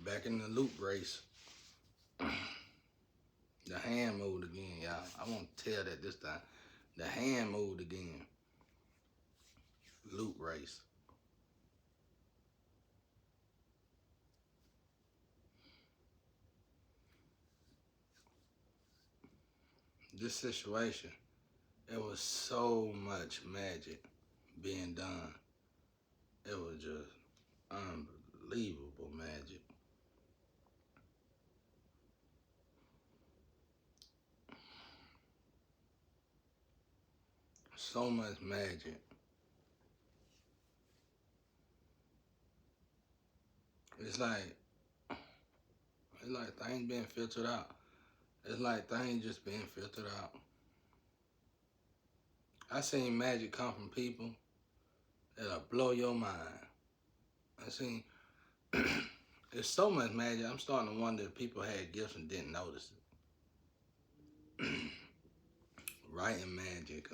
Back in the loop race, the hand moved again, y'all. I won't tell that this time. The hand moved again. Loop race. This situation, it was so much magic being done. It was just unbelievable magic. So much magic. It's like things being filtered out. It's like things just being filtered out. I seen magic come from people that'll blow your mind. I seen there's so much magic. I'm starting to wonder if people had gifts and didn't notice it. Writing magic,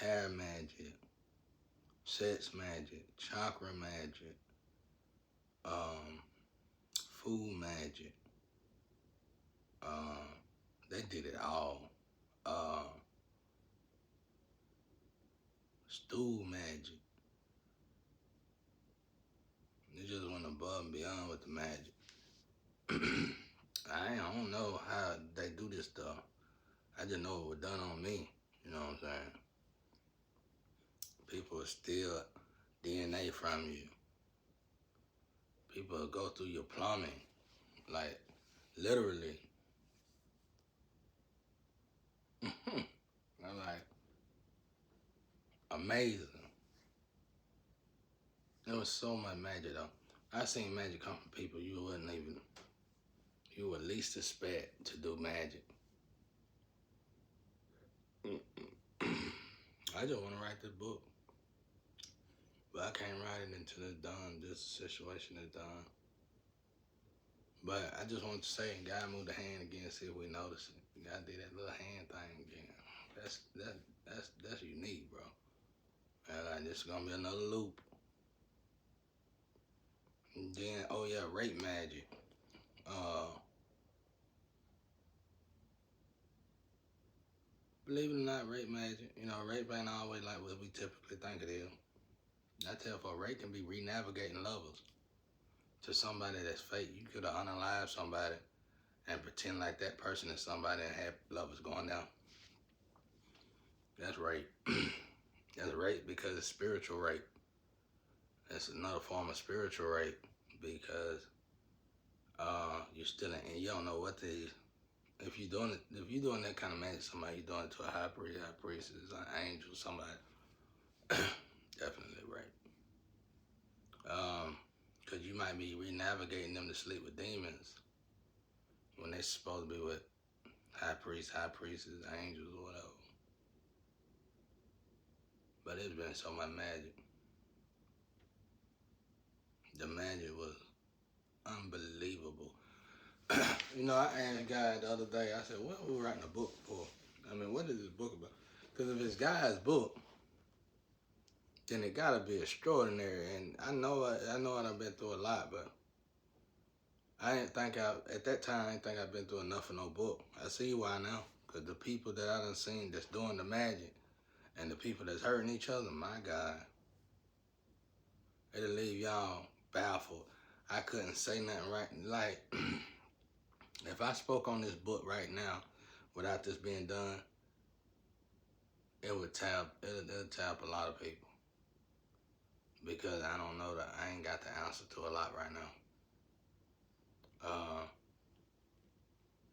hair magic, sex magic, chakra magic, um, food magic. Um, they did it all. Uh, Stool magic. They just went above and beyond with the magic. I don't know how they do this stuff. I just know it was done on me. You know what I'm saying? People will steal DNA from you. People will go through your plumbing. Like, literally. I'm like, amazing. There was so much magic though. I seen magic come from people you would least expect to do magic. I just want to write this book, but I can't write it until it's done. This situation is done. But I just want to say, God moved the hand again, see if we notice it. God did that little hand thing again. That's unique, bro. And like this is gonna be another loop. And then oh yeah, rape magic. Uh, Believe it or not, rape magic. You know, rape ain't always like what we typically think it is. I tell for rape can be re-navigating lovers to somebody that's fake. You could have unalived somebody and pretend like that person is somebody and have lovers going down. That's rape. That's rape because it's spiritual rape. That's another form of spiritual rape because you're still in, and you don't know what the if you're doing that kind of magic, somebody you're doing it to a high priestess, an angel, somebody, definitely rape. Because you might be re-navigating them to sleep with demons when they're supposed to be with high priests, high priestesses, angels, or whatever. But it's been so much magic. The magic was unbelievable. You know, I asked God the other day, I said, what are we writing a book for? I mean, what is this book about? Because if it's God's book, then it gotta be extraordinary. And I know I've been through a lot, but I didn't think at that time, I didn't think I've been through enough of no book. I see why now. Because the people that I done seen that's doing the magic and the people that's hurting each other, my God, it'll leave y'all baffled. I couldn't say nothing right. Like, if I spoke on this book right now without this being done, it'll tap a lot of people. Because I don't know that I ain't got the answer to a lot right now.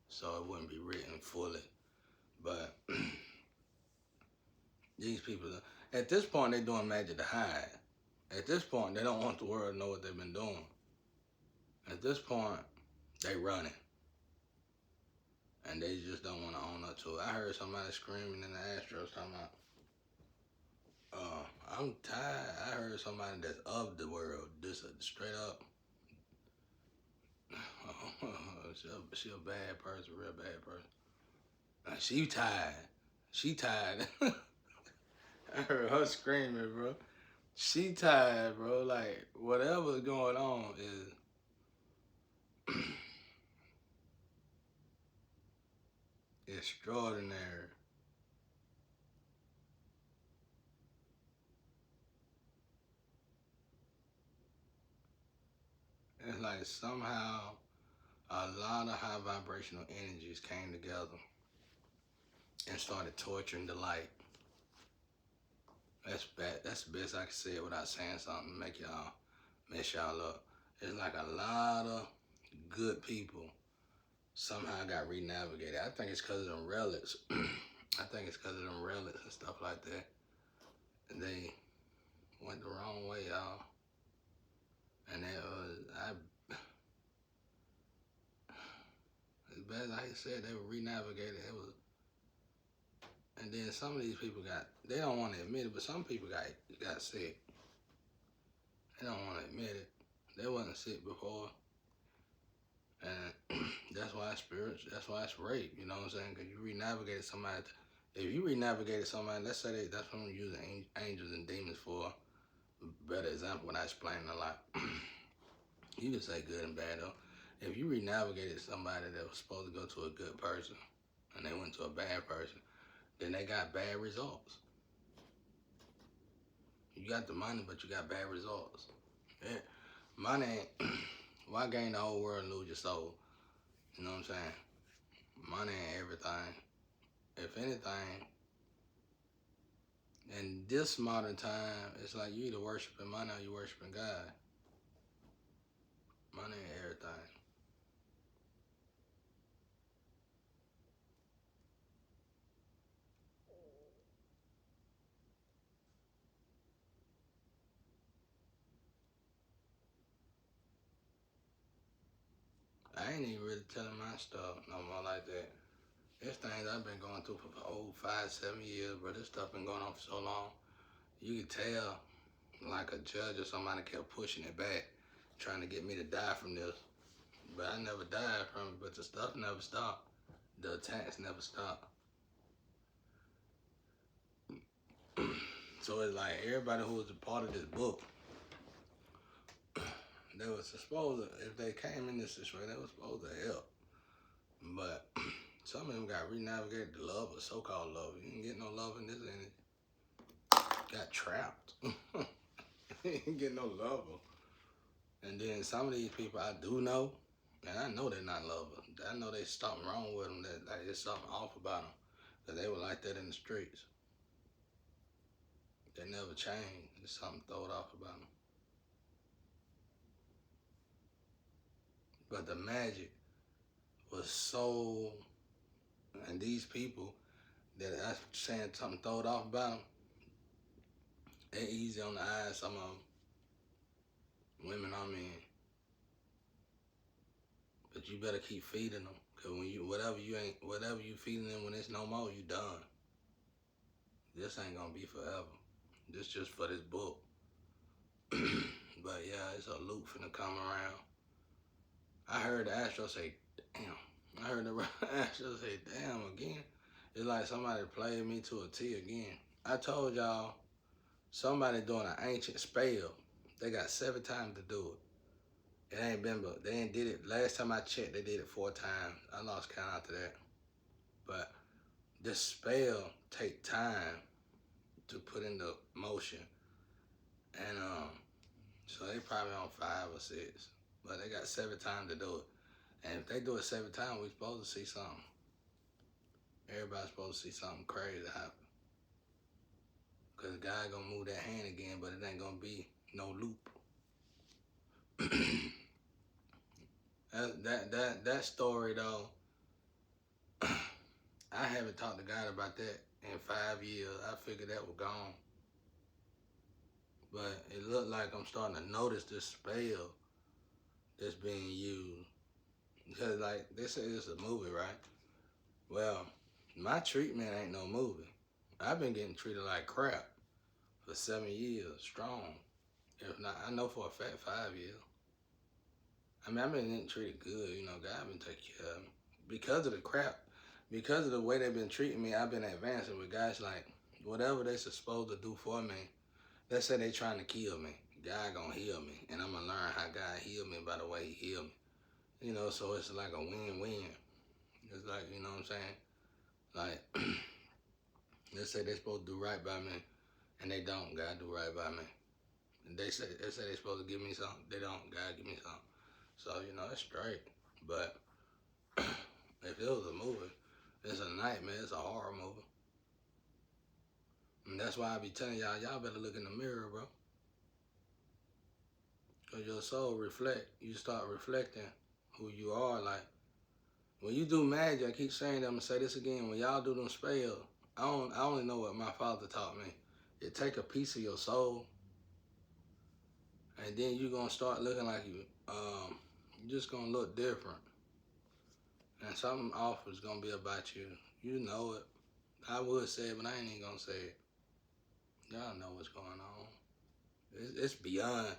So it wouldn't be written fully. But these people, at this point, they're doing magic to hide. At this point, they don't want the world to know what they've been doing. At this point, they running. And they just don't want to own up to it. I heard somebody screaming in the Astros talking about, I'm tired. I heard somebody that's of the world, just straight up. She a bad person, real bad person. She tired. She tired. I heard her screaming, bro. She tired, bro. Like, whatever's going on is extraordinary. It's like somehow a lot of high vibrational energies came together and started torturing the light. That's bad. That's the best I can say it without saying something to make y'all mess y'all up. It's like a lot of good people somehow got renavigated. I think it's because of them relics. I think it's because of them relics and stuff like that. They went the wrong way, y'all. And it was, as bad as I said, they were renavigated. It was, and then some of these people they don't want to admit it, but some people got sick. They don't want to admit it. They wasn't sick before. And that's why that's why it's rape, you know what I'm saying? Because you renavigated somebody. If you renavigated somebody, let's say that's what I'm using angels and demons for a better example when I explain a lot. You can say good and bad though. If you renavigated somebody that was supposed to go to a good person and they went to a bad person, then they got bad results. You got the money, but you got bad results. Yeah. Money ain't, why gain the whole world and lose your soul? You know what I'm saying? Money ain't everything. If anything, in this modern time, it's like you either worshiping money or you worshiping God. Money ain't everything. I ain't even really telling my stuff no more like that. It's things I've been going through for 5, 7 years, but this stuff been going on for so long. You can tell, like a judge or somebody kept pushing it back, trying to get me to die from this. But I never died from it, but the stuff never stopped. The attacks never stopped. So it's like everybody who was a part of this book, they were supposed to, if they came in this situation, they were supposed to help. But some of them got renavigated to love or so-called love. You didn't get no love in this energy. Got trapped. You didn't get no love. And then some of these people I do know, and I know they're not lovers. I know there's something wrong with them. That like, there's something off about them. Because they were like that in the streets. They never changed. There's something thrown off about them. But the magic was so, and these people that I'm saying something thrown off about them, they're easy on the eyes, some of them. Women, I mean. But you better keep feeding them. Cause when whatever you feeding them, when it's no more, you done. This ain't gonna be forever. This just for this book. But yeah, it's a loop finna come around. I heard the Astro say, damn. I heard the Astro say, damn, again. It's like somebody played me to a T again. I told y'all, somebody doing an ancient spell. They got 7 times to do it. It ain't been, but they ain't did it. Last time I checked, they did it 4 times. I lost count after that. But this spell take time to put into motion. And so they probably on 5 or 6. But they got 7 times to do it. And if they do it 7 times, we supposed to see something. Everybody's supposed to see something crazy happen. Because God gonna move that hand again, but it ain't gonna be no loop. that story though, I haven't talked to God about that in 5 years. I figured that was gone. But it looked like I'm starting to notice this spell that's being used. Because like they say it's a movie, right? Well, my treatment ain't no movie. I've been getting treated like crap for 7 years strong. If not, I know for a fact 5 years. I mean, I've been getting treated good, you know, God been taking care of me. Because of the crap, because of the way they've been treating me, I've been advancing with guys like, whatever they're supposed to do for me, let's say they trying to kill me, God gonna heal me. And I'm gonna learn how God healed me by the way he healed me. You know, so it's like a win-win. It's like, you know what I'm saying? Like, let's say they're supposed to do right by me, and they don't. God do right by me. And they say they're supposed to give me something. They don't. God give me something. So it's straight. But if it was a movie, it's a nightmare. It's a horror movie. And that's why I be telling y'all better look in the mirror, bro. Cause your soul reflect. You start reflecting who you are. Like when you do magic, I keep saying that. I'm gonna say this again. When y'all do them spells, I only know what my father taught me. You take a piece of your soul, and then you're gonna start looking like you're just gonna look different. And something awful is gonna be about you. You know it. I would say it, but I ain't even gonna say it. Y'all know what's going on. It's beyond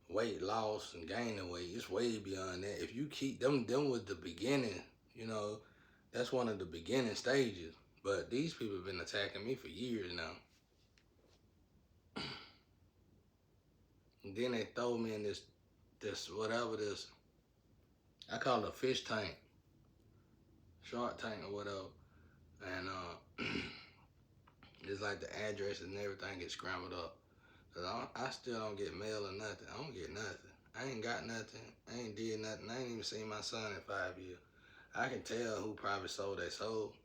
weight loss and gaining weight. It's way beyond that. If you keep them was the beginning, that's one of the beginning stages. But these people have been attacking me for years now. And then they throw me in this whatever this, I call it a fish tank, shark tank or whatever. And it's like the address and everything gets scrambled up. Cause I still don't get mail or nothing. I don't get nothing. I ain't got nothing. I ain't did nothing. I ain't even seen my son in 5 years. I can tell who probably sold their soul.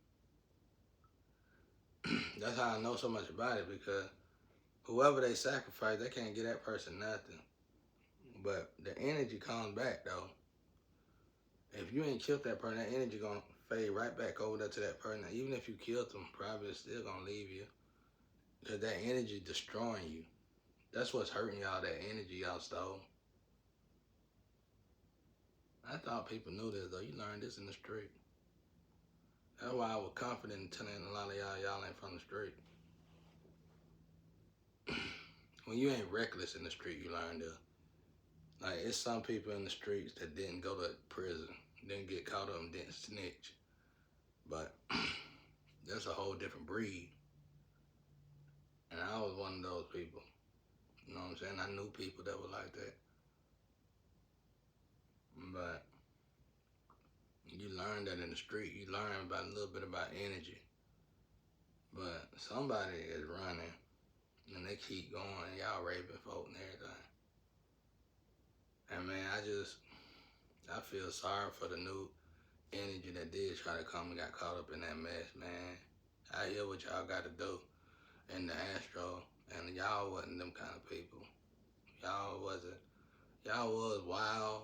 That's how I know so much about it, because whoever they sacrifice, they can't get that person nothing. But the energy comes back though. If you ain't killed that person, that energy gonna fade right back over there to that person. Even if you killed them, probably it's still gonna leave you. Because that energy destroying you. That's what's hurting y'all, that energy y'all stole. I thought people knew this though. You learned this in the street. That's why I was confident in telling a lot of y'all ain't from the street. When you ain't reckless in the street, you learn this. Like, it's some people in the streets that didn't go to prison, didn't get caught up and didn't snitch. But that's a whole different breed. And I was one of those people. You know what I'm saying? I knew people that were like that. But you learn that in the street. You learn about a little bit about energy. But somebody is running and they keep going, and y'all raping folk and everything. And man, I feel sorry for the new energy that did try to come and got caught up in that mess, man. I hear what y'all got to do in the Astro, and y'all wasn't them kind of people. Y'all was wild,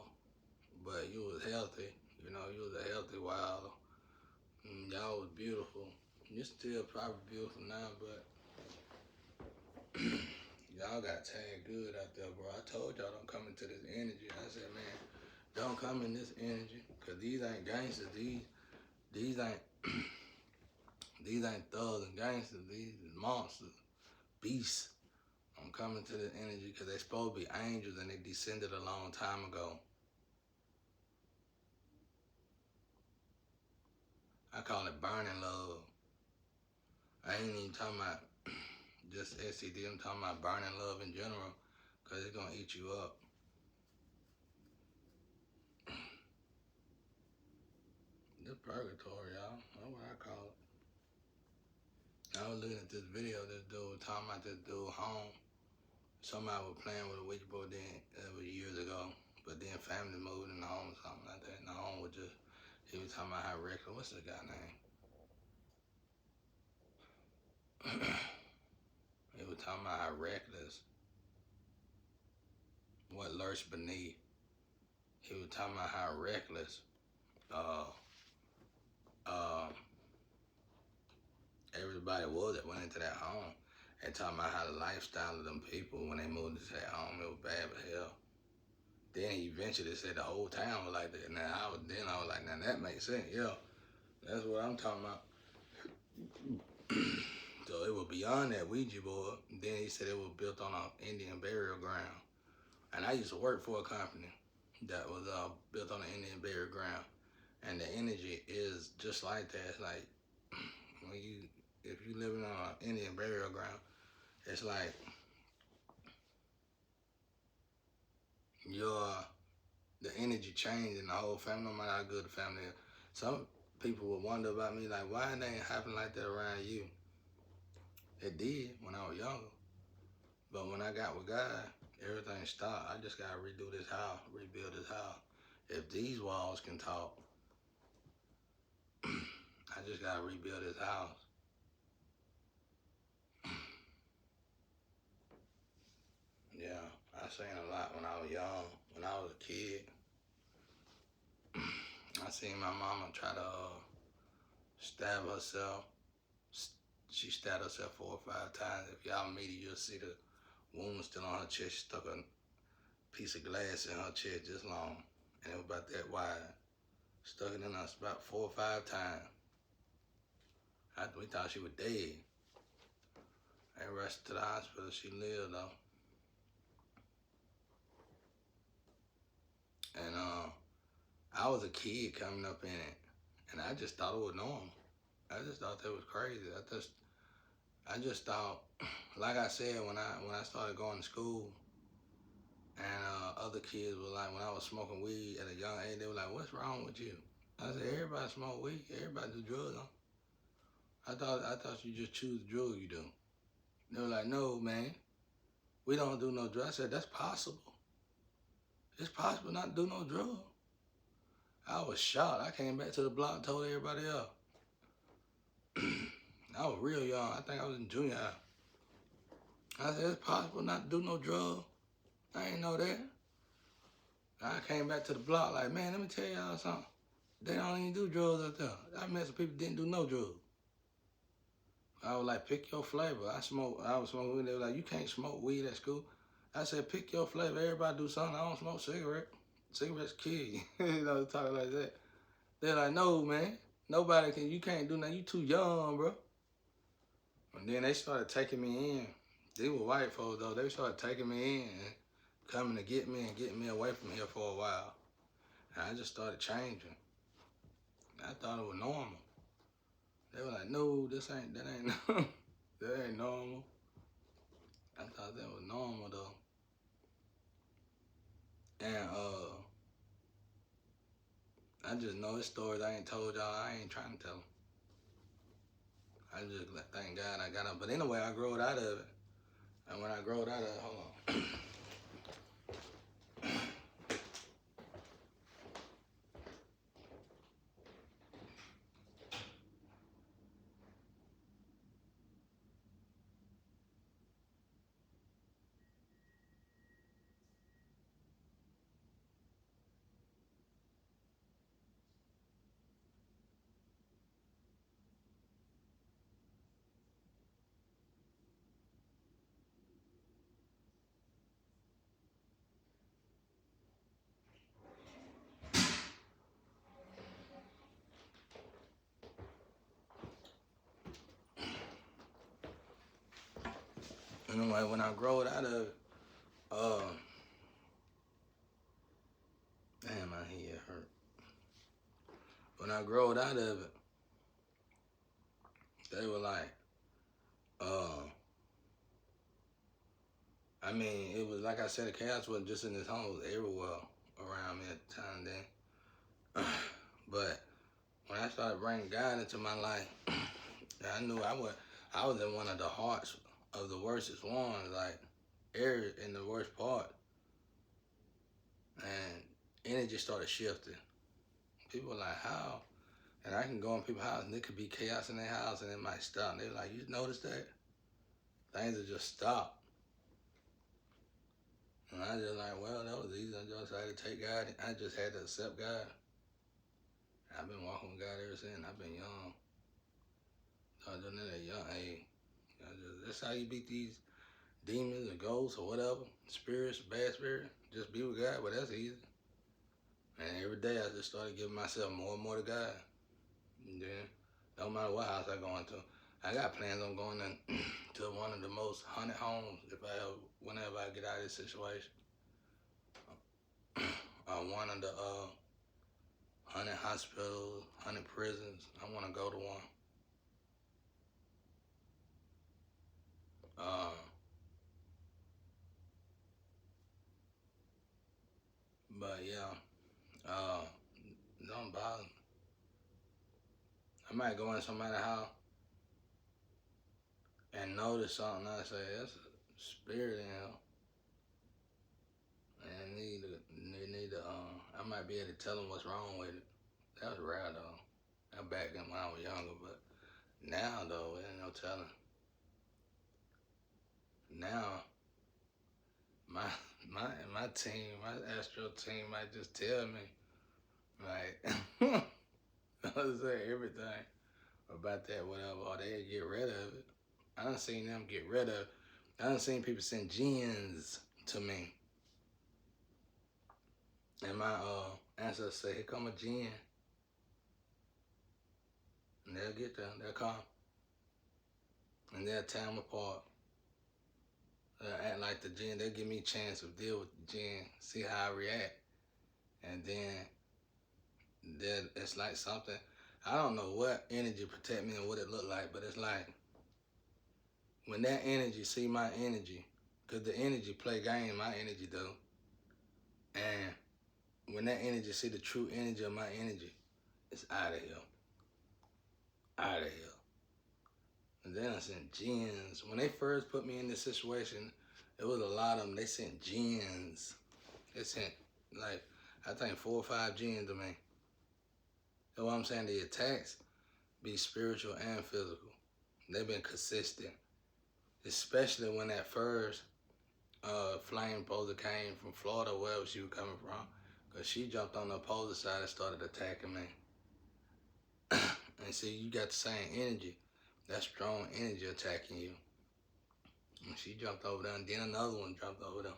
but you was healthy. You was a healthy wild. Y'all was beautiful. You're still probably beautiful now, but y'all got tagged good out there, bro. I told y'all don't come into this energy. I said, man, don't come in this energy, cause these ain't gangsters. These ain't these ain't thugs and gangsters. These is monsters, beasts. I'm coming to this energy because they supposed to be angels and they descended a long time ago. I call it burning love. I ain't even talking about just SCD. I'm talking about burning love in general, because it's gonna eat you up. This purgatory, y'all. That's what I call it. I was looking at this video. This dude talking about this dude home. Somebody was playing with a witch board then. That was years ago. But then family moved in the home or something like that. And the home was just, he was talking about how reckless. What's the guy name? He was talking about how reckless, what lurks beneath. He was talking about how reckless everybody was that went into that home, and talking about how the lifestyle of them people when they moved into that home, it was bad as hell. Then he eventually said the whole town was like that. I was like, now that makes sense, yeah. That's what I'm talking about. So it was beyond that Ouija board. Then he said it was built on an Indian burial ground. And I used to work for a company that was built on an Indian burial ground. And the energy is just like that. It's like if you living on an Indian burial ground, it's like the energy changing the whole family, no matter how good the family is. Some people would wonder about me, like, why it ain't happen like that around you? It did when I was younger. But when I got with God, everything stopped. I just got to redo this house, rebuild this house. If these walls can talk, I just got to rebuild this house. Yeah, I seen a lot when I was young. When I was a kid, I seen my mama try to stab herself. She stabbed herself 4 or 5 times. If y'all meet her, you'll see the wound still on her chest. She stuck a piece of glass in her chest this long, and it was about that wide. Stuck it in us about 4 or 5 times. We thought she was dead. They rushed to the hospital. She lived though. And I was a kid coming up in it, and I just thought it was normal. I just thought that was crazy. I just thought, like I said, when I started going to school, and other kids were like, when I was smoking weed at a young age, they were like, "What's wrong with you?" I said, "Everybody smoke weed. Everybody do drugs. Huh? I thought you just choose the drug you do." They were like, "No, man, we don't do no drugs." I said, "That's possible. It's possible not to do no drug." I was shocked. I came back to the block and told everybody else. I was real young. I think I was in junior high. I said, "It's possible not to do no drug." I ain't know that. I came back to the block like, "Man, let me tell y'all something. They don't even do drugs up there." I met some people that didn't do no drugs. I was like, "Pick your flavor." I was smoking weed. They were like, "You can't smoke weed at school." I said, "Pick your flavor. Everybody do something. I don't smoke cigarette. Cigarettes kill you." You know, talking like that. They're like, "No, man. Nobody can. You can't do nothing. You too young, bro." And then they started taking me in. They were white folks though. They started taking me in and coming to get me and getting me away from here for a while. And I just started changing. I thought it was normal. They were like, "No, that ain't that ain't normal." I thought that was normal though. And I just know it's stories I ain't told y'all. I ain't trying to tell them. I just thank God I got up. But anyway, I growed out of it. And when I growed out of it, hold on. Anyway, when I growed out of it, damn, my head hurt. When I growed out of it, they were like, I mean, it was like I said, the chaos wasn't just in this home, it was everywhere around me at the time then. But when I started bringing God into my life, I knew I was in one of the hearts of the worstest ones, like in the worst part. And energy started shifting. People were like, "How?" And I can go in people's house and there could be chaos in their house and it might stop. And they're like, "You notice that?" Things will just stop. And I just like, well, that was easy. I just had to take God. I just had to accept God. I've been walking with God ever since. I've been young. I done it at a young age. That's how you beat these demons or ghosts or whatever. Spirits, bad spirit. Just be with God, but that's easy. And every day I just started giving myself more and more to God. And then, no matter what house I go into, I got plans on going to one of the most haunted homes whenever I get out of this situation. One of the haunted hospitals, haunted prisons. I want to go to one. But yeah, don't bother me. I might go in somebody's house and notice something. I say, that's a spirit in here. And they need to, I might be able to tell them what's wrong with it. That was rare though. That back then when I was younger, but now though, there ain't no telling. Now, my my team, my Astro team might just tell me, like, I'll say everything about that, whatever, or they get rid of it. I done seen them get rid of it. I done seen people send gens to me. And my ancestors say, here come a gen. And they'll get them, they'll come. And they'll tear them apart. They'll act like the gen, they'll give me a chance to deal with the gen, see how I react. And then it's like something, I don't know what energy protect me and what it look like, but it's like, when that energy see my energy, because the energy play game, my energy do. And when that energy see the true energy of my energy, it's out of here. Out of here. And then I sent gens. When they first put me in this situation, it was a lot of them. They sent gens. They sent, like, I think 4 or 5 gens to me. That's what I'm saying. The attacks be spiritual and physical. They've been consistent. Especially when that first flame poser came from Florida, wherever she was coming from. Because she jumped on the opposite side and started attacking me. And see, you got the same energy. That strong energy attacking you. And she jumped over there, and then another one jumped over there.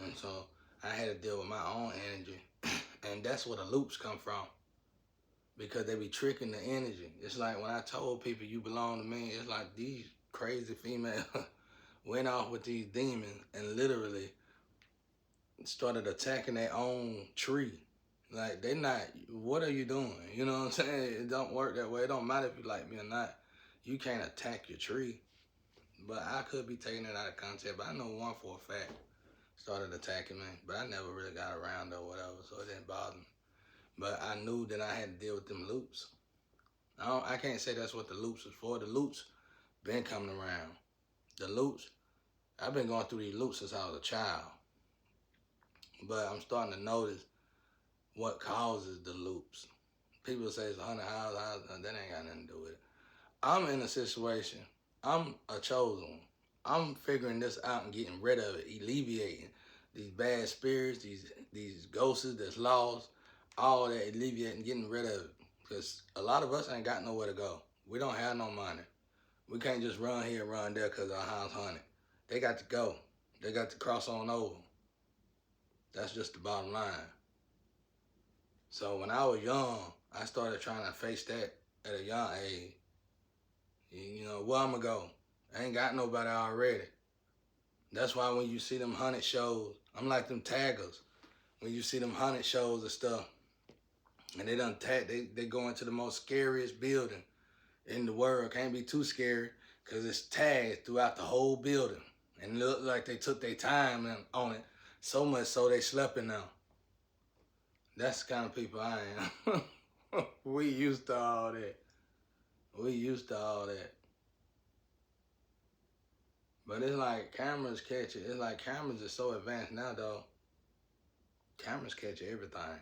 And so I had to deal with my own energy. And that's where the loops come from. Because they be tricking the energy. It's like when I told people you belong to me, it's like these crazy females went off with these demons and literally started attacking their own tree. Like, they not, what are you doing? You know what I'm saying? It don't work that way. It don't matter if you like me or not. You can't attack your tree. But I could be taking it out of context. But I know one for a fact started attacking me. But I never really got around or whatever, so it didn't bother me. But I knew that I had to deal with them loops. I can't say that's what the loops is for. The loops been coming around. The loops, I've been going through these loops since I was a child. But I'm starting to notice what causes the loops. People say it's 100 houses, that ain't got nothing to do with it. I'm in a situation, I'm a chosen one. I'm figuring this out and getting rid of it, alleviating these bad spirits, these ghosts that's lost, all that, alleviating, getting rid of it. Because a lot of us ain't got nowhere to go. We don't have no money. We can't just run here, run there because our house haunted. They got to go. They got to cross on over. That's just the bottom line. So when I was young, I started trying to face that at a young age. You know, where I'm going to go? I ain't got nobody already. That's why when you see them haunted shows, I'm like them taggers. When you see them haunted shows and stuff, and they done tag, they go into the most scariest building in the world. Can't be too scary because it's tagged throughout the whole building. And it look like they took their time on it, so much so they slept in there. That's the kind of people I am. We used to all that. We used to all that. But it's like cameras catch it. It's like cameras are so advanced now, though. Cameras catch everything.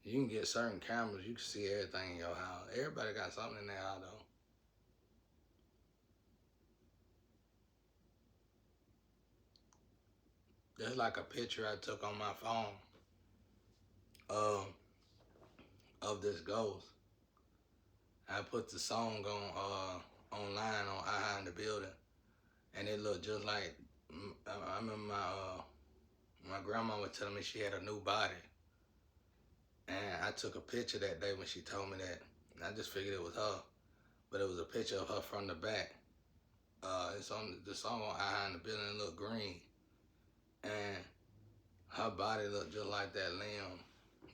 You can get certain cameras, you can see everything in your house. Everybody got something in their house, though. There's like a picture I took on my phone of this ghost. I put the song on online on I in the Building, and it looked just like, I remember my grandma was telling me she had a new body, and I took a picture that day when she told me that, and I just figured it was her, but it was a picture of her from the back. It's on the song on I in the Building. It looked green, and her body looked just like that limb,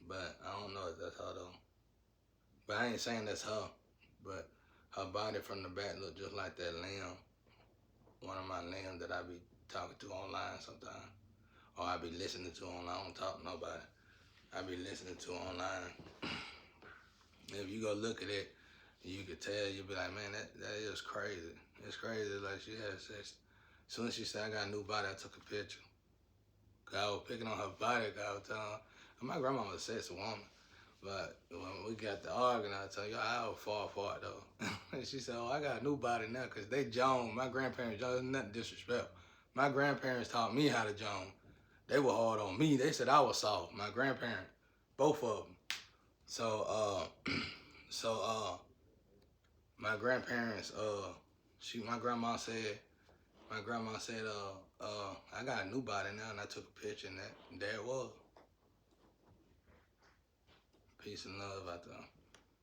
but I don't know if that's her though. But I ain't saying that's her, but her body from the back looked just like that limb. One of my limbs that I be talking to online sometimes, or I be listening to online. I don't talk to nobody. I be listening to online. If you go look at it, You could tell, you'd be like, man, that is crazy. It's crazy. Like, she had sex. As soon as she said, I got a new body, I took a picture. Cause I was picking on her body, cause I was telling her, and my grandma was a sexy woman. But when we got to arguing, I tell you, I was far apart though. And she said, oh, I got a new body now, cause they Joan. My grandparents, Joan, nothing disrespect. My grandparents taught me how to Joan. They were hard on me. They said I was soft. My grandparents, both of them. So, my grandparents, my grandma said, I got a new body now, and I took a picture, and there it was. Peace and love out there.